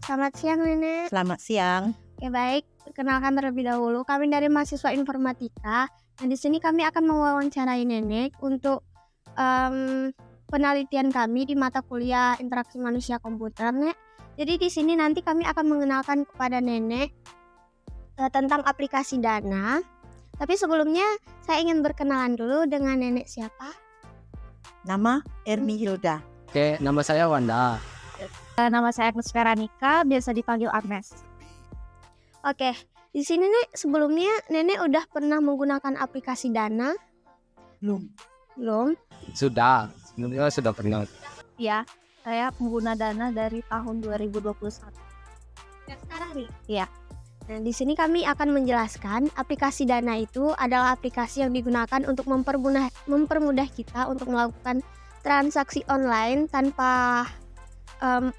Selamat siang, Nenek. Selamat siang. Oke, baik. Perkenalkan terlebih dahulu, kami dari mahasiswa informatika. Nah, di sini kami akan mewawancarai Nenek untuk penelitian kami di mata kuliah interaksi manusia komputer, Nek. Jadi di sini nanti kami akan mengenalkan kepada Nenek tentang aplikasi Dana. Tapi sebelumnya saya ingin berkenalan dulu dengan Nenek siapa? Nama Ermi Hilda. Oke, nama saya Wanda. Nama saya Agnes Veranika, biasa dipanggil Agnes. Oke, di sini Nek, sebelumnya Nenek udah pernah menggunakan aplikasi Dana? Belum? Sudah, sebenarnya sudah pernah. Ya, saya pengguna Dana dari tahun 2021. Sekarang nih? Iya. Nah, di sini kami akan menjelaskan aplikasi Dana itu adalah aplikasi yang digunakan untuk mempermudah kita untuk melakukan transaksi online tanpa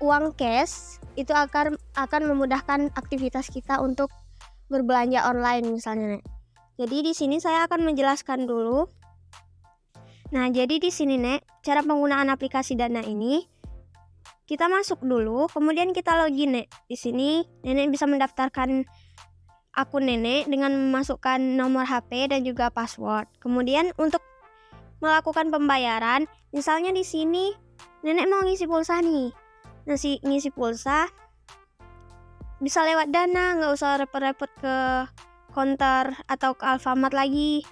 uang cash. Itu akan memudahkan aktivitas kita untuk berbelanja online misalnya, Nek. Jadi di sini saya akan menjelaskan dulu. Nah, jadi di sini, Nek, cara penggunaan aplikasi Dana ini kita masuk dulu, kemudian kita login, Nek. Di sini Nenek bisa mendaftarkan akun Nenek dengan memasukkan nomor HP dan juga password. Kemudian untuk melakukan pembayaran, misalnya di sini Nenek mau ngisi pulsa nih. Ngisi pulsa bisa lewat Dana, nggak usah repot-repot ke counter atau ke Alfamart lagi.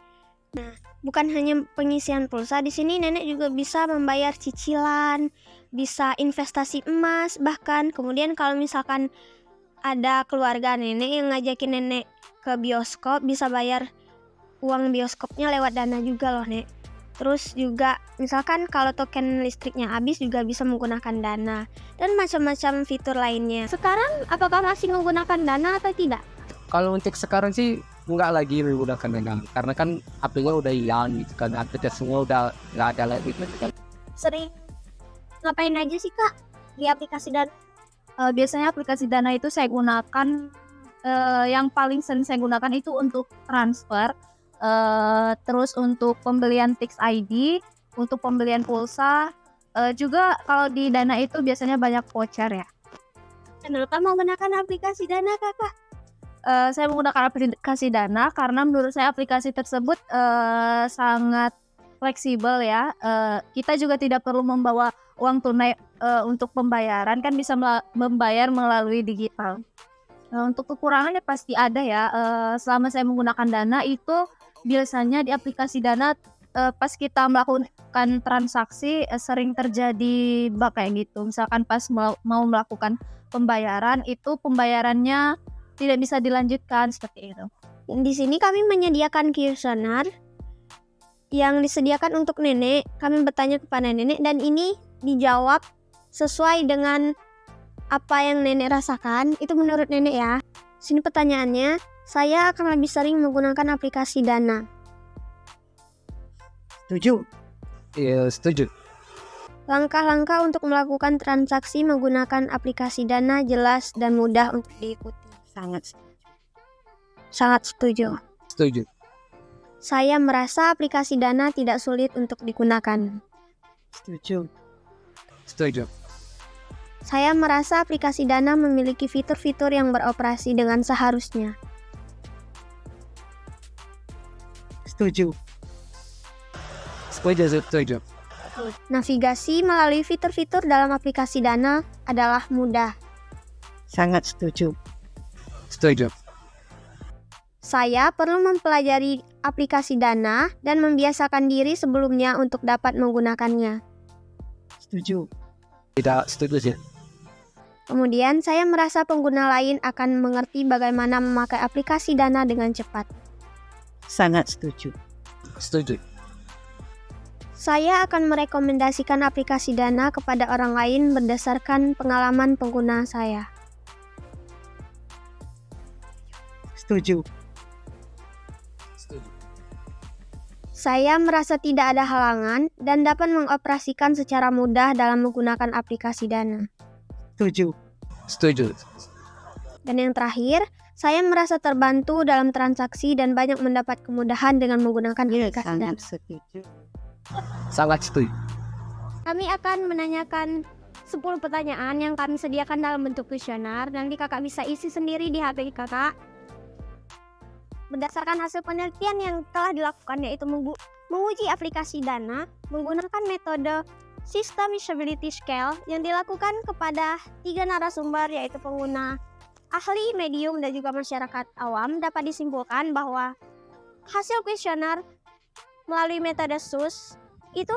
Nah, bukan hanya pengisian pulsa, di sini Nenek juga bisa membayar cicilan, bisa investasi emas, bahkan kemudian kalau misalkan ada keluarga Nenek yang ngajakin Nenek ke bioskop, bisa bayar uang bioskopnya lewat Dana juga loh, Nek. Terus juga misalkan kalau token listriknya habis juga bisa menggunakan Dana dan macam-macam fitur lainnya. Sekarang apakah masih menggunakan Dana atau tidak? Kalau untuk sekarang sih nggak lagi menggunakan Dana, karena kan HP-nya udah hilang gitu kan, aktivitas semua udah nggak ada lagi. Sering ngapain aja sih, Kak, di aplikasi Dana? Biasanya aplikasi Dana itu saya gunakan, yang paling sering saya gunakan itu untuk transfer, terus untuk pembelian Tix ID, untuk pembelian pulsa, juga kalau di Dana itu biasanya banyak voucher ya. Kenapa menggunakan aplikasi Dana, Kakak? Saya menggunakan aplikasi Dana karena menurut saya aplikasi tersebut sangat fleksibel ya. Kita juga tidak perlu membawa uang tunai untuk pembayaran, kan bisa membayar melalui digital. Untuk kekurangannya pasti ada ya. Selama saya menggunakan Dana itu biasanya di aplikasi Dana pas kita melakukan transaksi sering terjadi bug kayak gitu. Misalkan pas mau melakukan pembayaran itu pembayarannya tidak bisa dilanjutkan seperti itu. Di sini kami menyediakan kuesioner yang disediakan untuk Nenek. Kami bertanya kepada Nenek dan ini dijawab sesuai dengan apa yang Nenek rasakan. Itu menurut Nenek ya. Sini pertanyaannya, saya akan lebih sering menggunakan aplikasi Dana. Setuju? Iya, setuju. Langkah-langkah untuk melakukan transaksi menggunakan aplikasi Dana jelas dan mudah untuk diikuti. Sangat setuju. Setuju. Saya merasa aplikasi Dana tidak sulit untuk digunakan. Setuju. Setuju. Saya merasa aplikasi Dana memiliki fitur-fitur yang beroperasi dengan seharusnya. Setuju. Setuju. Navigasi melalui fitur-fitur dalam aplikasi Dana adalah mudah. Sangat setuju. Setuju. Saya perlu mempelajari aplikasi Dana dan membiasakan diri sebelumnya untuk dapat menggunakannya. Setuju. Tidak setuju sih. Kemudian saya merasa pengguna lain akan mengerti bagaimana memakai aplikasi Dana dengan cepat. Sangat setuju. Setuju. Saya akan merekomendasikan aplikasi Dana kepada orang lain berdasarkan pengalaman pengguna saya. Setuju. Setuju. Saya merasa tidak ada halangan dan dapat mengoperasikan secara mudah dalam menggunakan aplikasi Dana. Setuju. Setuju. Dan yang terakhir, saya merasa terbantu dalam transaksi dan banyak mendapat kemudahan dengan menggunakan aplikasi Dana. Sangat setuju. Sangat setuju. Kami akan menanyakan 10 pertanyaan yang kami sediakan dalam bentuk kuesioner. Nanti kakak bisa isi sendiri di HP kakak. Berdasarkan hasil penelitian yang telah dilakukan, yaitu menguji aplikasi Dana menggunakan metode System Usability Scale yang dilakukan kepada 3 narasumber, yaitu pengguna, ahli, medium, dan juga masyarakat awam, dapat disimpulkan bahwa hasil kuesioner melalui metode SUS itu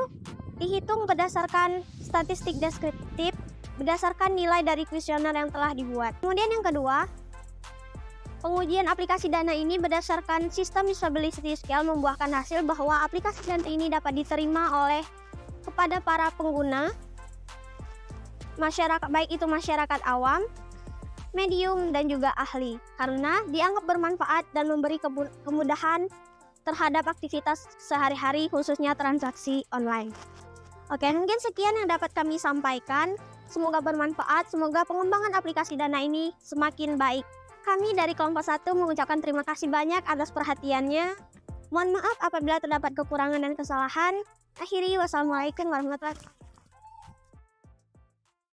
dihitung berdasarkan statistik deskriptif berdasarkan nilai dari kuesioner yang telah dibuat. Kemudian yang kedua, pengujian aplikasi Dana ini berdasarkan System Usability Scale membuahkan hasil bahwa aplikasi Dana ini dapat diterima oleh kepada para pengguna, masyarakat, baik itu masyarakat awam, medium, dan juga ahli, karena dianggap bermanfaat dan memberi kemudahan terhadap aktivitas sehari-hari, khususnya transaksi online. Oke, mungkin sekian yang dapat kami sampaikan. Semoga bermanfaat, semoga pengembangan aplikasi Dana ini semakin baik. Kami dari kelompok 1 mengucapkan terima kasih banyak atas perhatiannya. Mohon maaf apabila terdapat kekurangan dan kesalahan. Akhiri, wassalamualaikum warahmatullahi wabarakatuh.